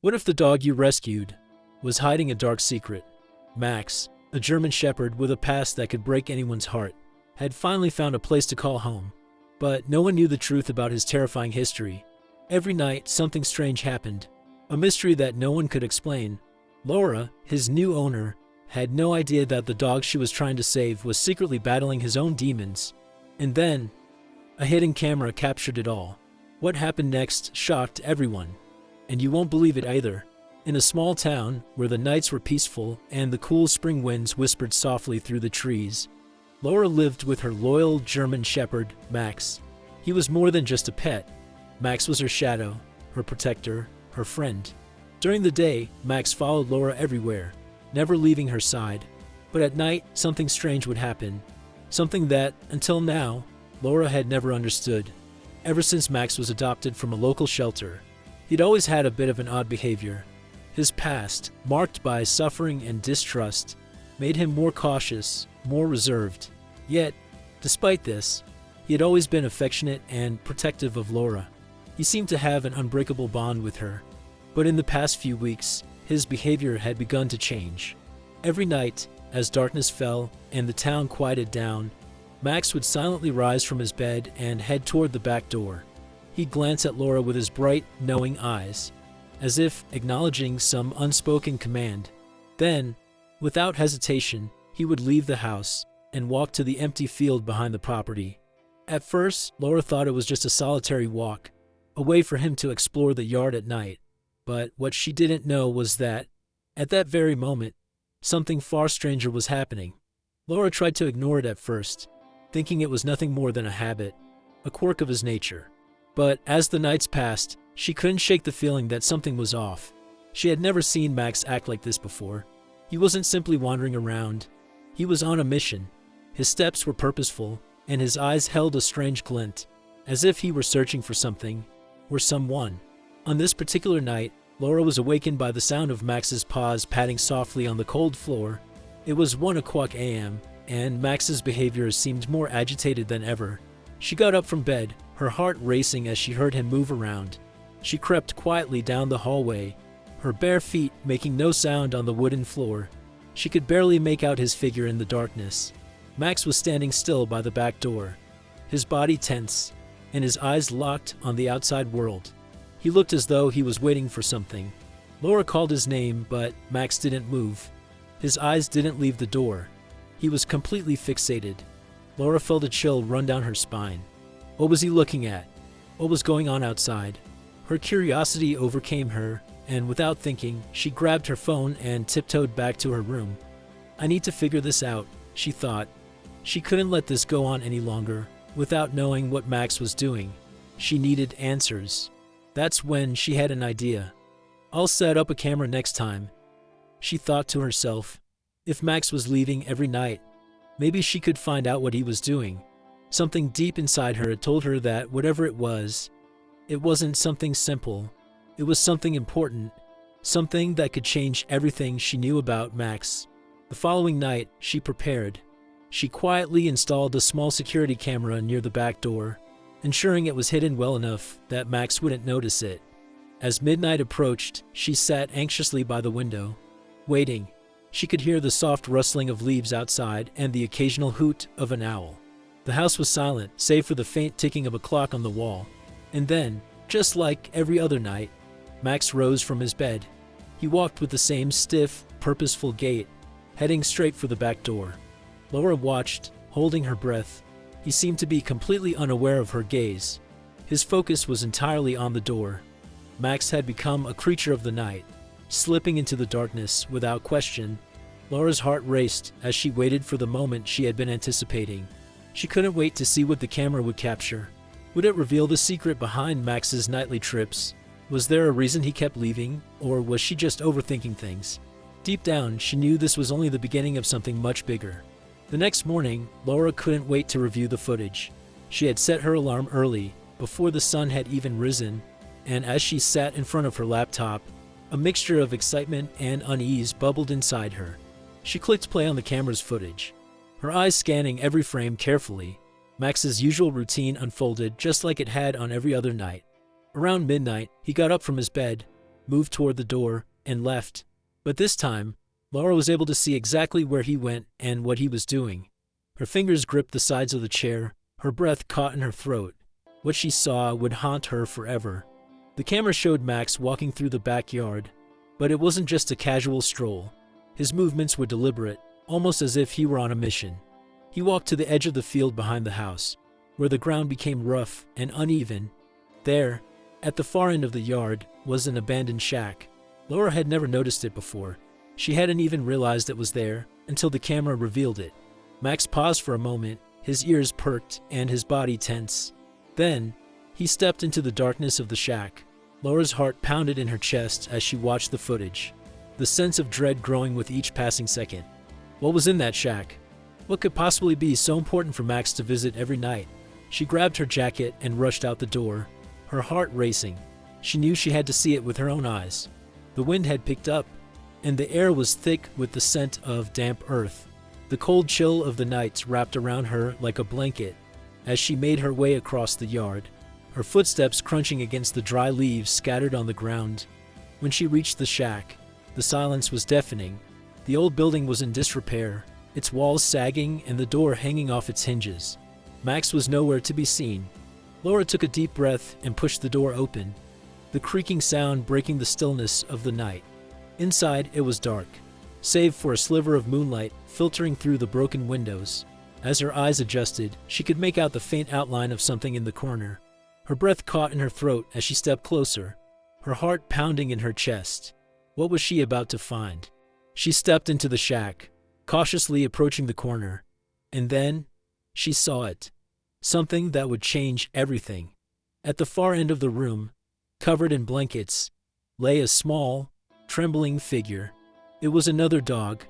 What if the dog you rescued was hiding a dark secret? Max, a German Shepherd with a past that could break anyone's heart, had finally found a place to call home. But no one knew the truth about his terrifying history. Every night, something strange happened, a mystery that no one could explain. Laura, his new owner, had no idea that the dog she was trying to save was secretly battling his own demons. And then, a hidden camera captured it all. What happened next shocked everyone. And you won't believe it either. In a small town, where the nights were peaceful and the cool spring winds whispered softly through the trees, Laura lived with her loyal German Shepherd, Max. He was more than just a pet. Max was her shadow, her protector, her friend. During the day, Max followed Laura everywhere, never leaving her side. But at night, something strange would happen. Something that, until now, Laura had never understood. Ever since Max was adopted from a local shelter, he'd always had a bit of an odd behavior. His past, marked by suffering and distrust, made him more cautious, more reserved. Yet, despite this, he had always been affectionate and protective of Laura. He seemed to have an unbreakable bond with her. But in the past few weeks, his behavior had begun to change. Every night, as darkness fell and the town quieted down, Max would silently rise from his bed and head toward the back door. He'd glance at Laura with his bright, knowing eyes, as if acknowledging some unspoken command. Then, without hesitation, he would leave the house and walk to the empty field behind the property. At first, Laura thought it was just a solitary walk, a way for him to explore the yard at night. But what she didn't know was that, at that very moment, something far stranger was happening. Laura tried to ignore it at first, thinking it was nothing more than a habit, a quirk of his nature. But as the nights passed, she couldn't shake the feeling that something was off. She had never seen Max act like this before. He wasn't simply wandering around. He was on a mission. His steps were purposeful, and his eyes held a strange glint, as if he were searching for something, or someone. On this particular night, Laura was awakened by the sound of Max's paws patting softly on the cold floor. It was 1:00 a.m., and Max's behavior seemed more agitated than ever. She got up from bed, her heart racing as she heard him move around. She crept quietly down the hallway, her bare feet making no sound on the wooden floor. She could barely make out his figure in the darkness. Max was standing still by the back door, his body tense, and his eyes locked on the outside world. He looked as though he was waiting for something. Laura called his name, but Max didn't move. His eyes didn't leave the door. He was completely fixated. Laura felt a chill run down her spine. What was he looking at? What was going on outside? Her curiosity overcame her, and without thinking, she grabbed her phone and tiptoed back to her room. I need to figure this out, she thought. She couldn't let this go on any longer, without knowing what Max was doing. She needed answers. That's when she had an idea. I'll set up a camera next time, she thought to herself. If Max was leaving every night, maybe she could find out what he was doing. Something deep inside her had told her that whatever it wasn't something simple. It was something important, something that could change everything she knew about Max. The following night, she prepared. She quietly installed a small security camera near the back door, ensuring it was hidden well enough that Max wouldn't notice it. As midnight approached, she sat anxiously by the window, waiting. She could hear the soft rustling of leaves outside and the occasional hoot of an owl. The house was silent, save for the faint ticking of a clock on the wall. And then, just like every other night, Max rose from his bed. He walked with the same stiff, purposeful gait, heading straight for the back door. Laura watched, holding her breath. He seemed to be completely unaware of her gaze. His focus was entirely on the door. Max had become a creature of the night, slipping into the darkness without question. Laura's heart raced as she waited for the moment she had been anticipating. She couldn't wait to see what the camera would capture. Would it reveal the secret behind Max's nightly trips? Was there a reason he kept leaving, or was she just overthinking things? Deep down, she knew this was only the beginning of something much bigger. The next morning, Laura couldn't wait to review the footage. She had set her alarm early, before the sun had even risen, and as she sat in front of her laptop, a mixture of excitement and unease bubbled inside her. She clicked play on the camera's footage, her eyes scanning every frame carefully. Max's usual routine unfolded just like it had on every other night. Around midnight, he got up from his bed, moved toward the door, and left. But this time, Laura was able to see exactly where he went and what he was doing. Her fingers gripped the sides of the chair, her breath caught in her throat. What she saw would haunt her forever. The camera showed Max walking through the backyard, but it wasn't just a casual stroll. His movements were deliberate, almost as if he were on a mission. He walked to the edge of the field behind the house, where the ground became rough and uneven. There, at the far end of the yard, was an abandoned shack. Laura had never noticed it before. She hadn't even realized it was there until the camera revealed it. Max paused for a moment, his ears perked and his body tense. Then, he stepped into the darkness of the shack. Laura's heart pounded in her chest as she watched the footage, the sense of dread growing with each passing second. What was in that shack? What could possibly be so important for Max to visit every night? She grabbed her jacket and rushed out the door, her heart racing. She knew she had to see it with her own eyes. The wind had picked up, and the air was thick with the scent of damp earth. The cold chill of the nights wrapped around her like a blanket as she made her way across the yard, her footsteps crunching against the dry leaves scattered on the ground. When she reached the shack, the silence was deafening. The old building was in disrepair, its walls sagging and the door hanging off its hinges. Max was nowhere to be seen. Laura took a deep breath and pushed the door open, the creaking sound breaking the stillness of the night. Inside, it was dark, save for a sliver of moonlight filtering through the broken windows. As her eyes adjusted, she could make out the faint outline of something in the corner. Her breath caught in her throat as she stepped closer, her heart pounding in her chest. What was she about to find? She stepped into the shack, cautiously approaching the corner, and then she saw it. Something that would change everything. At the far end of the room, covered in blankets, lay a small, trembling figure. It was another dog,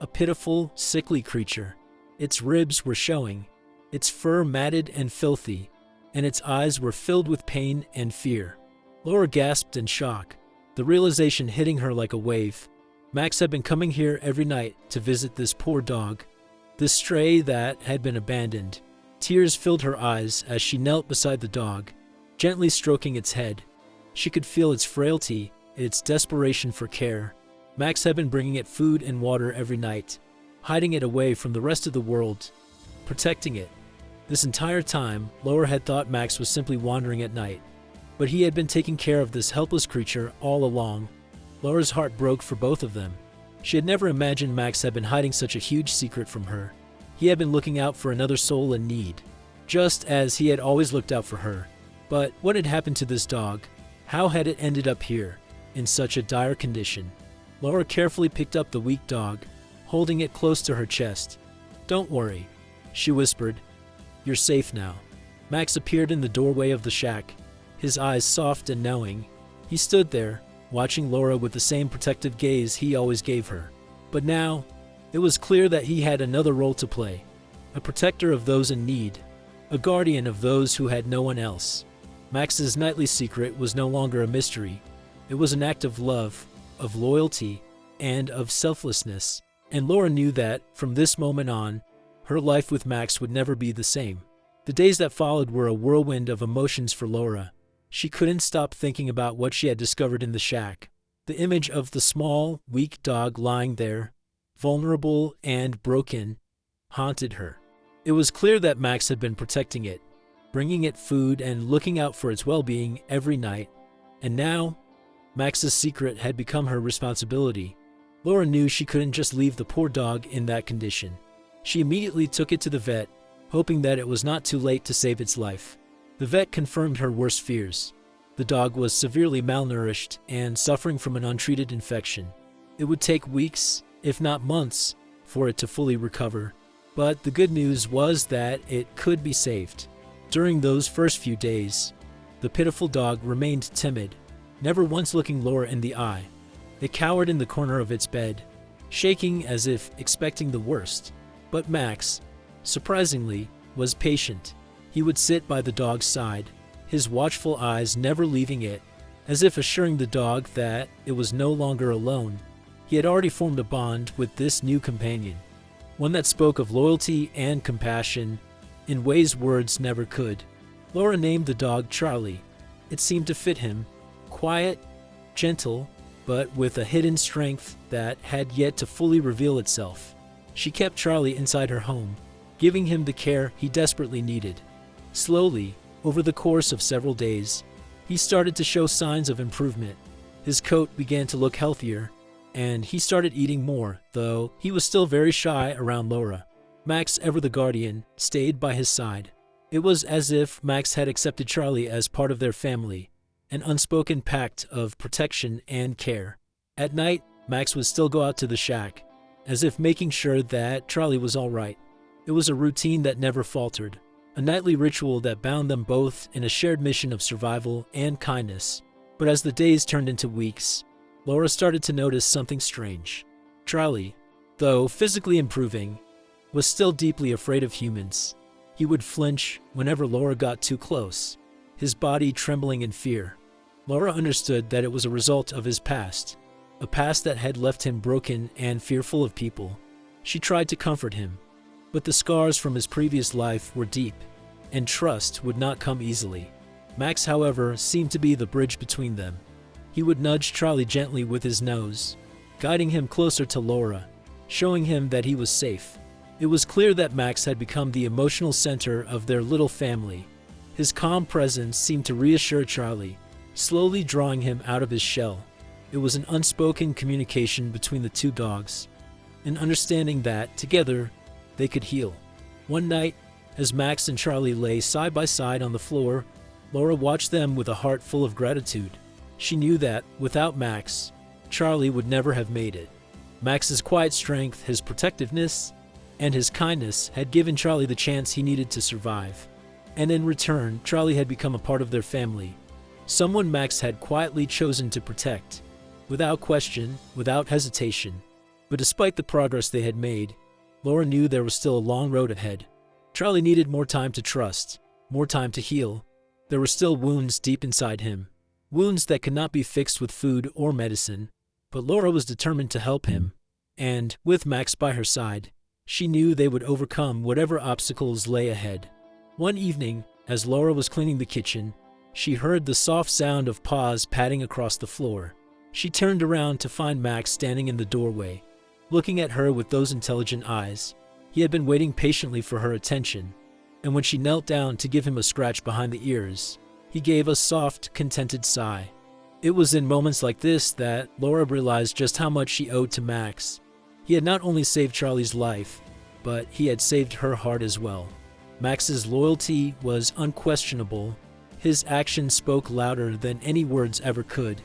a pitiful, sickly creature. Its ribs were showing, its fur matted and filthy, and its eyes were filled with pain and fear. Laura gasped in shock, the realization hitting her like a wave. Max had been coming here every night to visit this poor dog, this stray that had been abandoned. Tears filled her eyes as she knelt beside the dog, gently stroking its head. She could feel its frailty, its desperation for care. Max had been bringing it food and water every night, hiding it away from the rest of the world, protecting it. This entire time, Laura had thought Max was simply wandering at night, but he had been taking care of this helpless creature all along. Laura's heart broke for both of them. She had never imagined Max had been hiding such a huge secret from her. He had been looking out for another soul in need, just as he had always looked out for her. But what had happened to this dog? How had it ended up here, in such a dire condition? Laura carefully picked up the weak dog, holding it close to her chest. "Don't worry," she whispered. "You're safe now." Max appeared in the doorway of the shack, his eyes soft and knowing. He stood there, watching Laura with the same protective gaze he always gave her. But now, it was clear that he had another role to play, a protector of those in need, a guardian of those who had no one else. Max's nightly secret was no longer a mystery. It was an act of love, of loyalty, and of selflessness. And Laura knew that, from this moment on, her life with Max would never be the same. The days that followed were a whirlwind of emotions for Laura. She couldn't stop thinking about what she had discovered in the shack. The image of the small, weak dog lying there, vulnerable and broken, haunted her. It was clear that Max had been protecting it, bringing it food and looking out for its well-being every night. And now, Max's secret had become her responsibility. Laura knew she couldn't just leave the poor dog in that condition. She immediately took it to the vet, hoping that it was not too late to save its life. The vet confirmed her worst fears. The dog was severely malnourished and suffering from an untreated infection. It would take weeks, if not months, for it to fully recover. But the good news was that it could be saved. During those first few days, the pitiful dog remained timid, never once looking Laura in the eye. It cowered in the corner of its bed, shaking as if expecting the worst. But Max, surprisingly, was patient. He would sit by the dog's side, his watchful eyes never leaving it, as if assuring the dog that it was no longer alone. He had already formed a bond with this new companion, one that spoke of loyalty and compassion in ways words never could. Laura named the dog Charlie. It seemed to fit him, quiet, gentle, but with a hidden strength that had yet to fully reveal itself. She kept Charlie inside her home, giving him the care he desperately needed. Slowly, over the course of several days, he started to show signs of improvement. His coat began to look healthier, and he started eating more, though he was still very shy around Laura. Max, ever the guardian, stayed by his side. It was as if Max had accepted Charlie as part of their family, an unspoken pact of protection and care. At night, Max would still go out to the shack, as if making sure that Charlie was all right. It was a routine that never faltered, a nightly ritual that bound them both in a shared mission of survival and kindness. But as the days turned into weeks, Laura started to notice something strange. Charlie, though physically improving, was still deeply afraid of humans. He would flinch whenever Laura got too close, his body trembling in fear. Laura understood that it was a result of his past, a past that had left him broken and fearful of people. She tried to comfort him, but the scars from his previous life were deep, and trust would not come easily. Max, however, seemed to be the bridge between them. He would nudge Charlie gently with his nose, guiding him closer to Laura, showing him that he was safe. It was clear that Max had become the emotional center of their little family. His calm presence seemed to reassure Charlie, slowly drawing him out of his shell. It was an unspoken communication between the two dogs, an understanding that, together, they could heal. One night, as Max and Charlie lay side by side on the floor, Laura watched them with a heart full of gratitude. She knew that, without Max, Charlie would never have made it. Max's quiet strength, his protectiveness, and his kindness had given Charlie the chance he needed to survive. And in return, Charlie had become a part of their family, someone Max had quietly chosen to protect, without question, without hesitation. But despite the progress they had made, Laura knew there was still a long road ahead. Charlie needed more time to trust, more time to heal. There were still wounds deep inside him, wounds that could not be fixed with food or medicine. But Laura was determined to help him, and, with Max by her side, she knew they would overcome whatever obstacles lay ahead. One evening, as Laura was cleaning the kitchen, she heard the soft sound of paws padding across the floor. She turned around to find Max standing in the doorway, looking at her with those intelligent eyes. He had been waiting patiently for her attention, and when she knelt down to give him a scratch behind the ears, he gave a soft, contented sigh. It was in moments like this that Laura realized just how much she owed to Max. He had not only saved Charlie's life, but he had saved her heart as well. Max's loyalty was unquestionable. His actions spoke louder than any words ever could.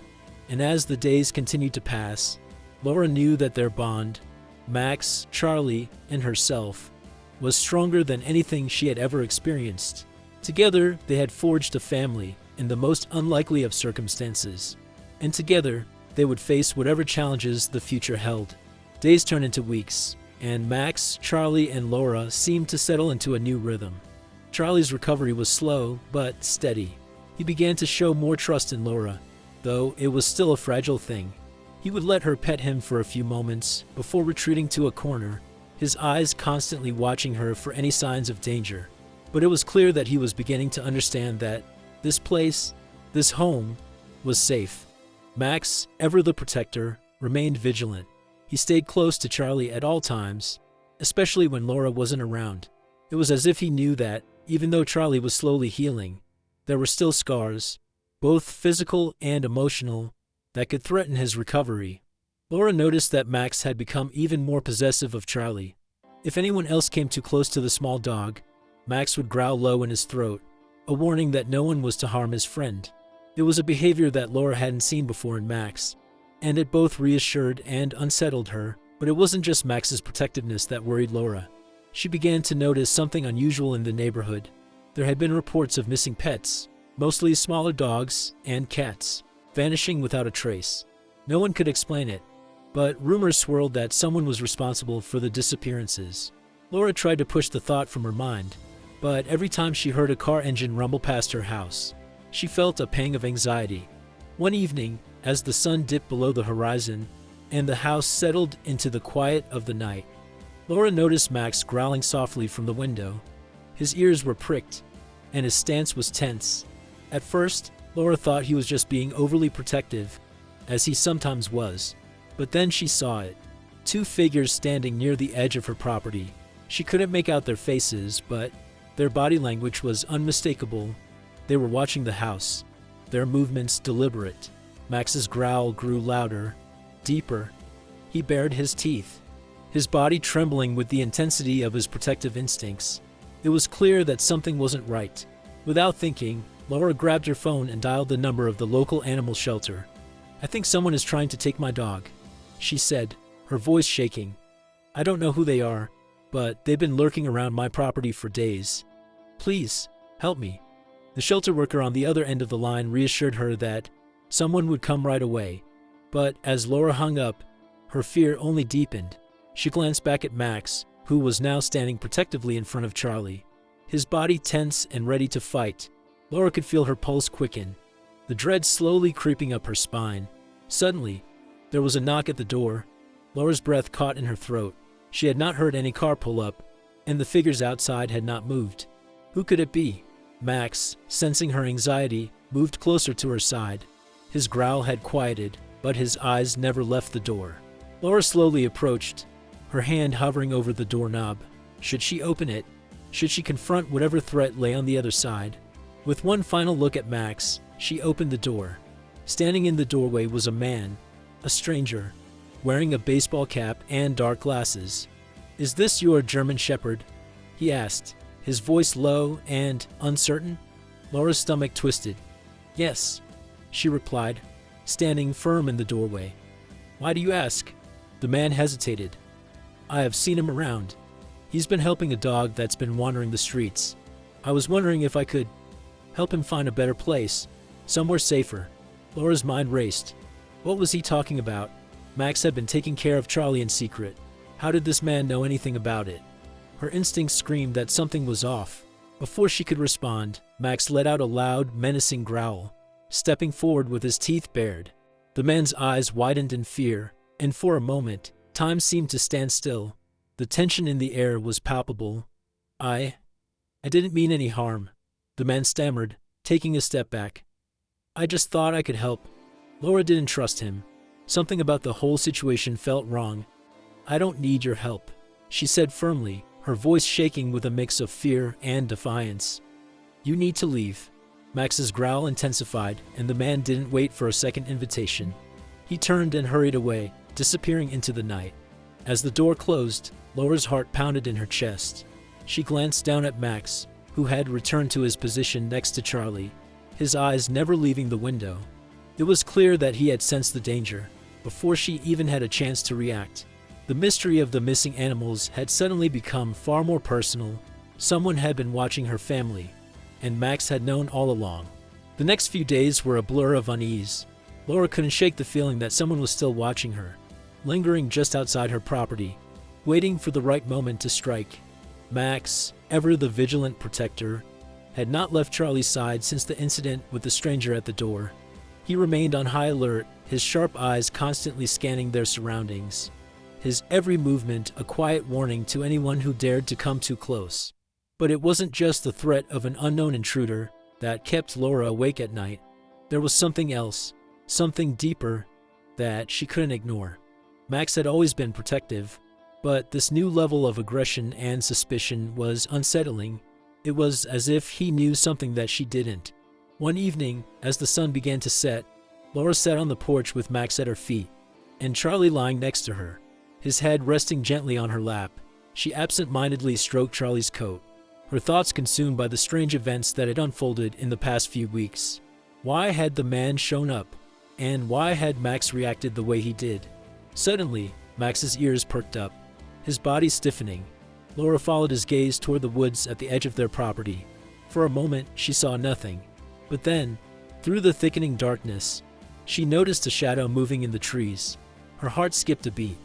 And as the days continued to pass, Laura knew that their bond, Max, Charlie, and herself, was stronger than anything she had ever experienced. Together, they had forged a family in the most unlikely of circumstances. And together, they would face whatever challenges the future held. Days turned into weeks, and Max, Charlie, and Laura seemed to settle into a new rhythm. Charlie's recovery was slow, but steady. He began to show more trust in Laura, though it was still a fragile thing. He would let her pet him for a few moments before retreating to a corner, his eyes constantly watching her for any signs of danger. But it was clear that he was beginning to understand that this place, this home, was safe. Max, ever the protector, remained vigilant. He stayed close to Charlie at all times, especially when Laura wasn't around. It was as if he knew that, even though Charlie was slowly healing, there were still scars, both physical and emotional, that could threaten his recovery. Laura noticed that Max had become even more possessive of Charlie. If anyone else came too close to the small dog, Max would growl low in his throat, a warning that no one was to harm his friend. It was a behavior that Laura hadn't seen before in Max, and it both reassured and unsettled her. But it wasn't just Max's protectiveness that worried Laura. She began to notice something unusual in the neighborhood. There had been reports of missing pets, mostly smaller dogs and cats, vanishing without a trace. No one could explain it, but rumors swirled that someone was responsible for the disappearances. Laura tried to push the thought from her mind, but every time she heard a car engine rumble past her house, she felt a pang of anxiety. One evening, as the sun dipped below the horizon and the house settled into the quiet of the night, Laura noticed Max growling softly from the window. His ears were pricked, and his stance was tense. At first, Laura thought he was just being overly protective, as he sometimes was. But then she saw it. Two figures standing near the edge of her property. She couldn't make out their faces, but their body language was unmistakable. They were watching the house, their movements deliberate. Max's growl grew louder, deeper. He bared his teeth, his body trembling with the intensity of his protective instincts. It was clear that something wasn't right. Without thinking, Laura grabbed her phone and dialed the number of the local animal shelter. "I think someone is trying to take my dog," she said, her voice shaking. "I don't know who they are, but they've been lurking around my property for days. Please, help me." The shelter worker on the other end of the line reassured her that someone would come right away. But as Laura hung up, her fear only deepened. She glanced back at Max, who was now standing protectively in front of Charlie, his body tense and ready to fight. Laura could feel her pulse quicken, the dread slowly creeping up her spine. Suddenly, there was a knock at the door. Laura's breath caught in her throat. She had not heard any car pull up, and the figures outside had not moved. Who could it be? Max, sensing her anxiety, moved closer to her side. His growl had quieted, but his eyes never left the door. Laura slowly approached, her hand hovering over the doorknob. Should she open it? Should she confront whatever threat lay on the other side? With one final look at Max, she opened the door. Standing in the doorway was a man, a stranger, wearing a baseball cap and dark glasses. "Is this your German Shepherd?" he asked, his voice low and uncertain. Laura's stomach twisted. "Yes," she replied, standing firm in the doorway. "Why do you ask?" The man hesitated. "I have seen him around. He's been helping a dog that's been wandering the streets. I was wondering if I could help him find a better place, somewhere safer." Laura's mind raced. What was he talking about? Max had been taking care of Charlie in secret. How did this man know anything about it? Her instincts screamed that something was off. Before she could respond, Max let out a loud, menacing growl, stepping forward with his teeth bared. The man's eyes widened in fear, and for a moment, time seemed to stand still. The tension in the air was palpable. I didn't mean any harm," the man stammered, taking a step back. "I just thought I could help." Laura didn't trust him. Something about the whole situation felt wrong. "I don't need your help," she said firmly, her voice shaking with a mix of fear and defiance. "You need to leave." Max's growl intensified, and the man didn't wait for a second invitation. He turned and hurried away, disappearing into the night. As the door closed, Laura's heart pounded in her chest. She glanced down at Max, who had returned to his position next to Charlie, his eyes never leaving the window. It was clear that he had sensed the danger before she even had a chance to react. The mystery of the missing animals had suddenly become far more personal. Someone had been watching her family, and Max had known all along. The next few days were a blur of unease. Laura couldn't shake the feeling that someone was still watching her, lingering just outside her property, waiting for the right moment to strike. Max, ever the vigilant protector, had not left Charlie's side since the incident with the stranger at the door. He remained on high alert, his sharp eyes constantly scanning their surroundings, his every movement a quiet warning to anyone who dared to come too close. But it wasn't just the threat of an unknown intruder that kept Laura awake at night. There was something else, something deeper, that she couldn't ignore. Max had always been protective, but this new level of aggression and suspicion was unsettling. It was as if he knew something that she didn't. One evening, as the sun began to set, Laura sat on the porch with Max at her feet, and Charlie lying next to her, his head resting gently on her lap. She absent-mindedly stroked Charlie's coat, her thoughts consumed by the strange events that had unfolded in the past few weeks. Why had the man shown up? And why had Max reacted the way he did? Suddenly, Max's ears perked up, his body stiffening. Laura followed his gaze toward the woods at the edge of their property. For a moment, she saw nothing. But then, through the thickening darkness, she noticed a shadow moving in the trees. Her heart skipped a beat.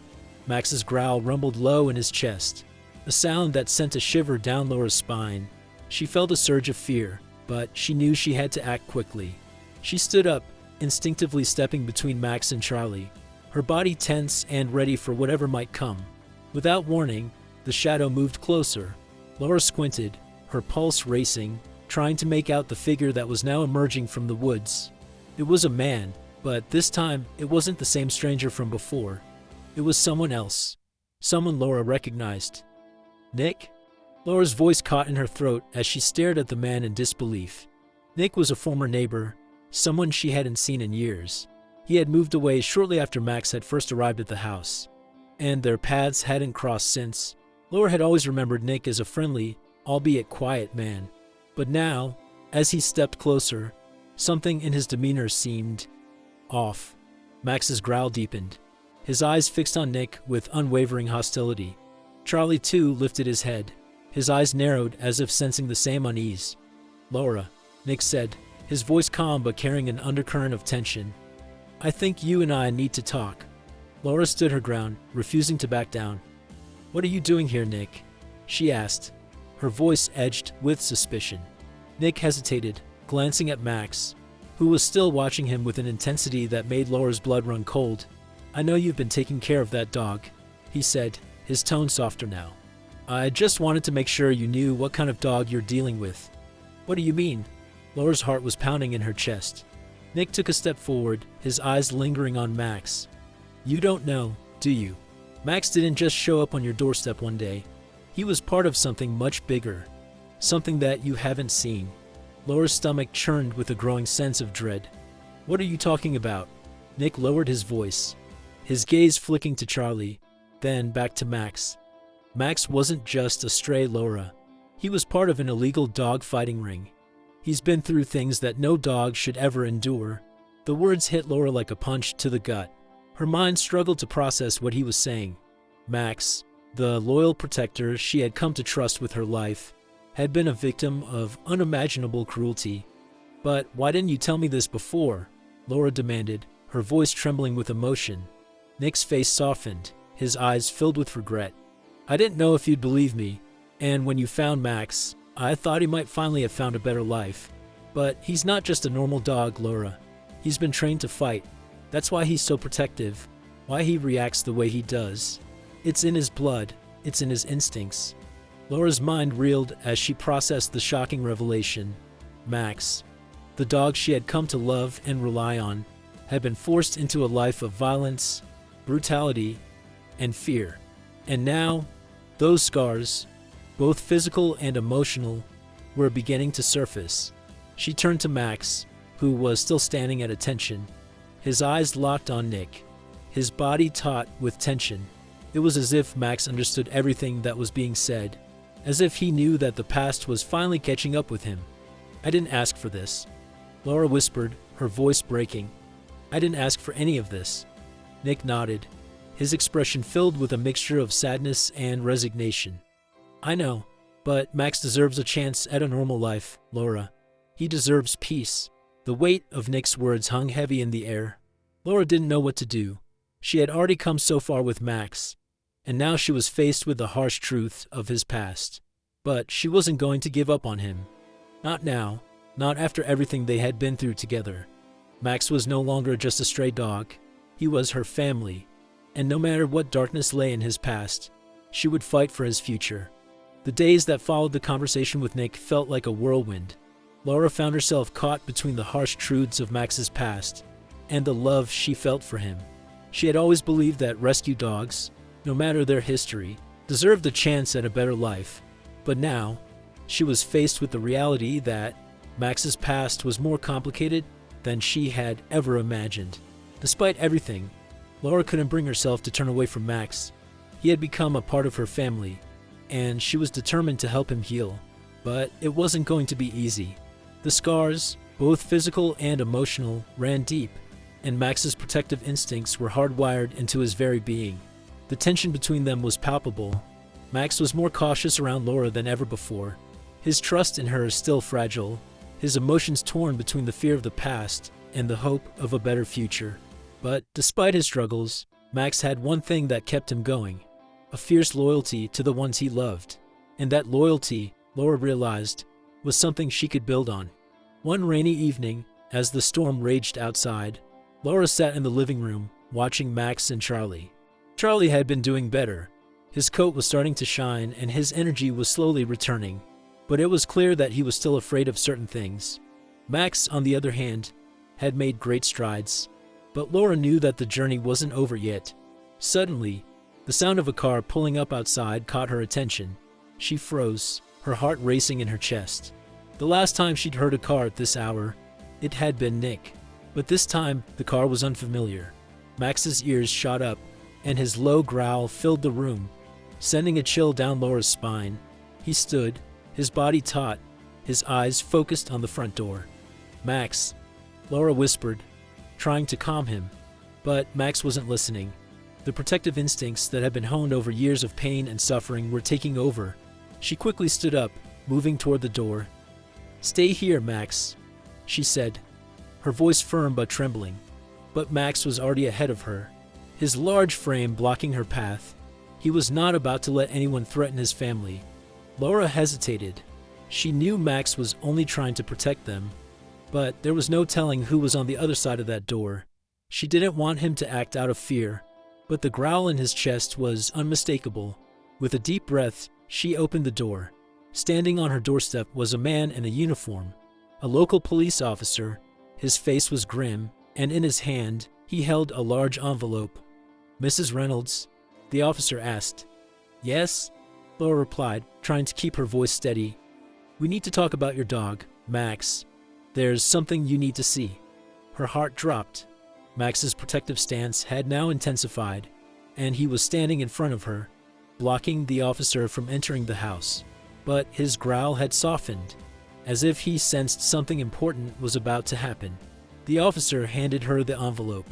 Max's growl rumbled low in his chest, a sound that sent a shiver down Laura's spine. She felt a surge of fear, but she knew she had to act quickly. She stood up, instinctively stepping between Max and Charlie, her body tense and ready for whatever might come. Without warning, the shadow moved closer. Laura squinted, her pulse racing, trying to make out the figure that was now emerging from the woods. It was a man, But this time, it wasn't the same stranger from before. It was someone else. Someone Laura recognized. Nick? Laura's voice caught in her throat as she stared at the man in disbelief. Nick was a former neighbor, someone she hadn't seen in years. He had moved away shortly after Max had first arrived at the house, and their paths hadn't crossed since. Laura had always remembered Nick as a friendly, albeit quiet man. But now, as he stepped closer, something in his demeanor seemed off. Max's growl deepened, his eyes fixed on Nick with unwavering hostility. Charlie, too, lifted his head, his eyes narrowed as if sensing the same unease. "Laura," Nick said, his voice calm but carrying an undercurrent of tension. "I think you and I need to talk." Laura stood her ground, refusing to back down. "What are you doing here, Nick?" she asked, her voice edged with suspicion. Nick hesitated, glancing at Max, who was still watching him with an intensity that made Laura's blood run cold. "I know you've been taking care of that dog," he said, his tone softer now. "I just wanted to make sure you knew what kind of dog you're dealing with." "What do you mean?" Laura's heart was pounding in her chest. Nick took a step forward, his eyes lingering on Max. "You don't know, do you? Max didn't just show up on your doorstep one day. He was part of something much bigger. Something that you haven't seen." Laura's stomach churned with a growing sense of dread. "What are you talking about?" Nick lowered his voice, his gaze flicking to Charlie, then back to Max. Max wasn't just a stray, Laura. He was part of an illegal dog fighting ring. He's been through things that no dog should ever endure. The words hit Laura like a punch to the gut. Her mind struggled to process what he was saying. Max, the loyal protector she had come to trust with her life, had been a victim of unimaginable cruelty. "But why didn't you tell me this before?" Laura demanded, her voice trembling with emotion. Nick's face softened, his eyes filled with regret. "I didn't know if you'd believe me, and when you found Max, I thought he might finally have found a better life. But he's not just a normal dog, Laura. He's been trained to fight. That's why he's so protective, why he reacts the way he does. It's in his blood, it's in his instincts." Laura's mind reeled as she processed the shocking revelation. Max, the dog she had come to love and rely on, had been forced into a life of violence, brutality, and fear. And now, those scars, both physical and emotional, were beginning to surface. She turned to Max, who was still standing at attention, his eyes locked on Nick, his body taut with tension. It was as if Max understood everything that was being said, as if he knew that the past was finally catching up with him. "I didn't ask for this," Laura whispered, her voice breaking. "I didn't ask for any of this." Nick nodded, his expression filled with a mixture of sadness and resignation. "I know, but Max deserves a chance at a normal life, Laura. He deserves peace." The weight of Nick's words hung heavy in the air. Laura didn't know what to do. She had already come so far with Max, and now she was faced with the harsh truth of his past. But she wasn't going to give up on him. Not now, not after everything they had been through together. Max was no longer just a stray dog. He was her family, and no matter what darkness lay in his past, she would fight for his future. The days that followed the conversation with Nick felt like a whirlwind. Laura found herself caught between the harsh truths of Max's past and the love she felt for him. She had always believed that rescue dogs, no matter their history, deserved a chance at a better life. But now, she was faced with the reality that Max's past was more complicated than she had ever imagined. Despite everything, Laura couldn't bring herself to turn away from Max. He had become a part of her family, and she was determined to help him heal. But it wasn't going to be easy. The scars, both physical and emotional, ran deep, and Max's protective instincts were hardwired into his very being. The tension between them was palpable. Max was more cautious around Laura than ever before. His trust in her is still fragile, his emotions torn between the fear of the past and the hope of a better future. But despite his struggles, Max had one thing that kept him going: a fierce loyalty to the ones he loved. And that loyalty, Laura realized, was something she could build on. One rainy evening, as the storm raged outside, Laura sat in the living room, watching Max and Charlie. Charlie had been doing better. His coat was starting to shine, and his energy was slowly returning. But it was clear that he was still afraid of certain things. Max, on the other hand, had made great strides. But Laura knew that the journey wasn't over yet. Suddenly, the sound of a car pulling up outside caught her attention. She froze, her heart racing in her chest. The last time she'd heard a car at this hour, it had been Nick. But this time, the car was unfamiliar. Max's ears shot up, and his low growl filled the room, sending a chill down Laura's spine. He stood, his body taut, his eyes focused on the front door. "Max," Laura whispered, trying to calm him. But Max wasn't listening. The protective instincts that had been honed over years of pain and suffering were taking over. She quickly stood up, moving toward the door. "Stay here, Max," she said, her voice firm but trembling. But Max was already ahead of her, his large frame blocking her path. He was not about to let anyone threaten his family. Laura hesitated. She knew Max was only trying to protect them, but there was no telling who was on the other side of that door. She didn't want him to act out of fear, but the growl in his chest was unmistakable. With a deep breath, she opened the door. Standing on her doorstep was a man in a uniform, a local police officer. His face was grim, and in his hand, he held a large envelope. "Mrs. Reynolds?" the officer asked. "Yes," Laura replied, trying to keep her voice steady. "We need to talk about your dog, Max. There's something you need to see." Her heart dropped. Max's protective stance had now intensified, and he was standing in front of her, blocking the officer from entering the house. But his growl had softened, as if he sensed something important was about to happen. The officer handed her the envelope.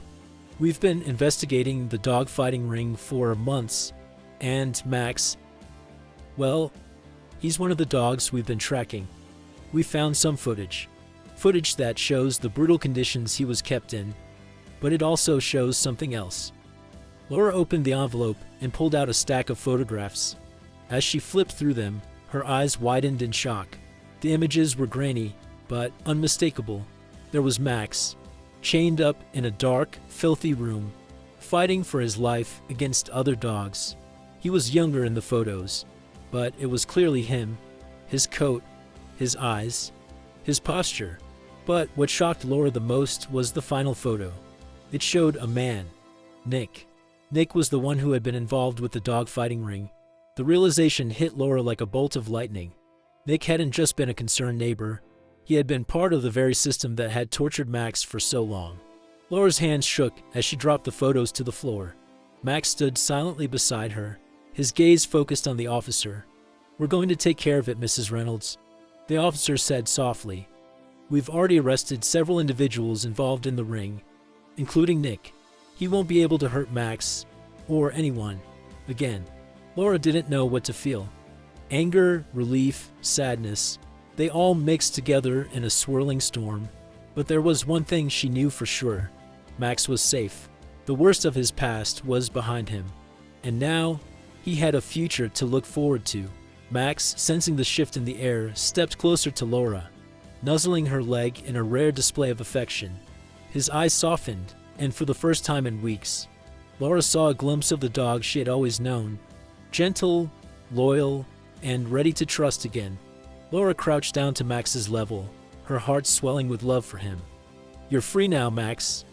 "We've been investigating the dogfighting ring for months, and Max, well, he's one of the dogs we've been tracking. We found some footage that shows the brutal conditions he was kept in, but it also shows something else." Laura opened the envelope and pulled out a stack of photographs. As she flipped through them, her eyes widened in shock. The images were grainy, but unmistakable. There was Max, chained up in a dark, filthy room, fighting for his life against other dogs. He was younger in the photos, but it was clearly him, his coat, his eyes, his posture. But what shocked Laura the most was the final photo. It showed a man, Nick. Nick was the one who had been involved with the dogfighting ring. The realization hit Laura like a bolt of lightning. Nick hadn't just been a concerned neighbor. He had been part of the very system that had tortured Max for so long. Laura's hands shook as she dropped the photos to the floor. Max stood silently beside her, his gaze focused on the officer. "We're going to take care of it, Mrs. Reynolds," the officer said softly. "We've already arrested several individuals involved in the ring, including Nick. He won't be able to hurt Max, or anyone, again." Laura didn't know what to feel. Anger, relief, sadness, they all mixed together in a swirling storm. But there was one thing she knew for sure. Max was safe. The worst of his past was behind him. And now, he had a future to look forward to. Max, sensing the shift in the air, stepped closer to Laura, nuzzling her leg in a rare display of affection. His eyes softened, and for the first time in weeks, Laura saw a glimpse of the dog she had always known. Gentle, loyal, and ready to trust again. Laura crouched down to Max's level, her heart swelling with love for him. "You're free now, Max.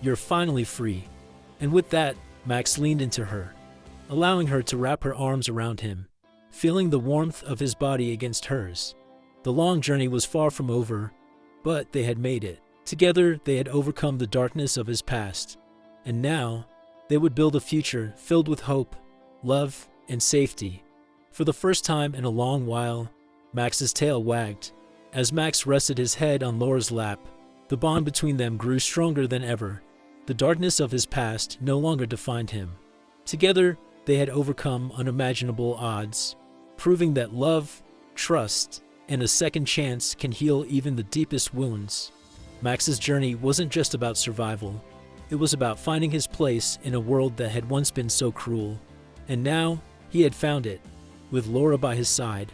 You're finally free." And with that, Max leaned into her, allowing her to wrap her arms around him, feeling the warmth of his body against hers. The long journey was far from over, but they had made it. Together, they had overcome the darkness of his past. And now, they would build a future filled with hope, love, and safety. For the first time in a long while, Max's tail wagged. As Max rested his head on Laura's lap, the bond between them grew stronger than ever. The darkness of his past no longer defined him. Together, they had overcome unimaginable odds, proving that love, trust, and a second chance can heal even the deepest wounds. Max's journey wasn't just about survival. It was about finding his place in a world that had once been so cruel. And now, he had found it, with Laura by his side.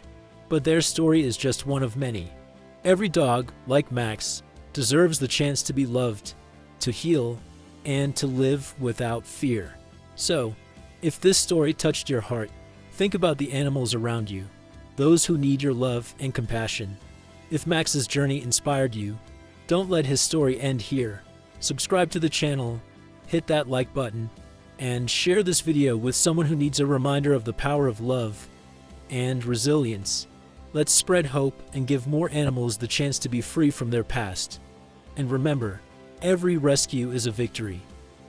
But their story is just one of many. Every dog, like Max, deserves the chance to be loved, to heal, and to live without fear. So, if this story touched your heart, think about the animals around you, those who need your love and compassion. If Max's journey inspired you, don't let his story end here. subscribe to the channel, hit that like button, and share this video with someone who needs a reminder of the power of love and resilience. Let's spread hope and give more animals the chance to be free from their past. And remember, every rescue is a victory.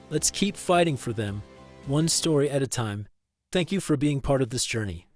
Let's keep fighting for them, one story at a time. Thank you for being part of this journey.